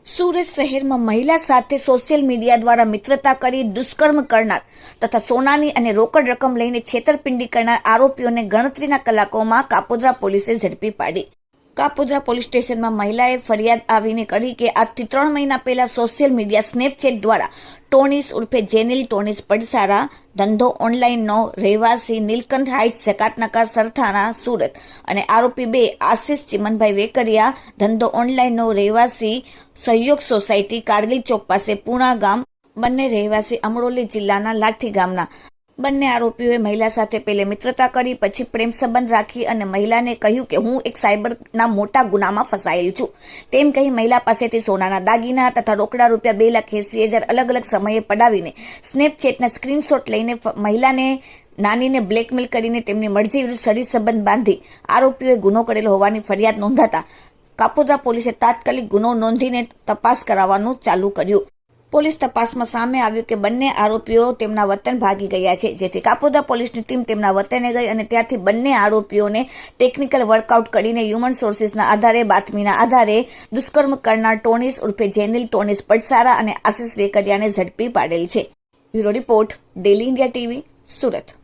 સુરત શહેરમાં મહિલા સાથે સોશિયલ મીડિયા દ્વારા મિત્રતા કરી દુષ્કર્મ કરનાર તથા સોનાની અને રોકડ રકમ લઈને છેતરપિંડી કરનાર આરોપીઓને ગણતરીના કલાકોમાં કાપોદ્રા પોલીસે ઝડપી પાડી. કાપોદ્રા પોલીસ સ્ટેશનમાં મહિલાએ ફરિયાદ આવીને કરી કે આજથી 3 મહિના પહેલા સોશિયલ મીડિયા સ્નેપચેટ દ્વારા ટોનીસ ઉર્ફે જેનિલ ટોનીસ પડસારા, ધંધો ઓનલાઈનનો, રહેવાસી નીલકંઠ હાઇટ્સ, જકાતનાકા, સરથાણા, સુરત અને આરોપી 2 આશિષ ચિમનભાઈ વેકરિયા, ધંધો ઓનલાઈનનો, રહેવાસી સહયોગ સોસાયટી, કારગિલ ચોક પાસે, પૂણા ગામ, બંને રહેવાસી અમરોલી જિલ્લાના લાઠી ગામના. બંને આરોપીઓએ મહિલા સાથે પહેલે મિત્રતા કરી, પછી પ્રેમ સંબંધ રાખી અને મહિલાને કહ્યું કે હું એક સાયબરના મોટા ગુનામાં ફસાયેલ છું. તેમ કહી મહિલા પાસેથી સોનાના દાગીના તથા રોકડા રૂપિયા 2,80,000 અલગ અલગ સમયે પડાવીને સ્નેપચેટના સ્ક્રીનશોટ લઈને મહિલાને નાનીને બ્લેકમેલ કરીને તેમની મરજી વિરુદ્ધ શરીર સંબંધ બાંધી આરોપીઓએ ગુનો કરેલો હોવાની ફરિયાદ નોંધાતા કાપોદ્રા પોલીસે તાત્કાલિક ગુનો નોંધીને તપાસ કરાવવાનું ચાલુ કર્યું. પોલીસ તપાસમાં સામે આવ્યું કે બંને આરોપીઓ તેમના વતન ભાગી ગયા છે, જેથી કાપોદ્રા પોલીસની ટીમ તેમના વતને ગઈ અને ત્યાંથી બંને આરોપીઓને ટેકનિકલ વર્કઆઉટ કરીને હ્યુમન સોર્સિસના આધારે બાતમીના આધારે દુષ્કર્મ કરનાર ટોનીસ ઉર્ફે જેનિલ ટોનીસ પડસારા અને આશિષ વેકરિયાને ઝડપી પાડેલ છે. Bureau report, daily India TV, Surat.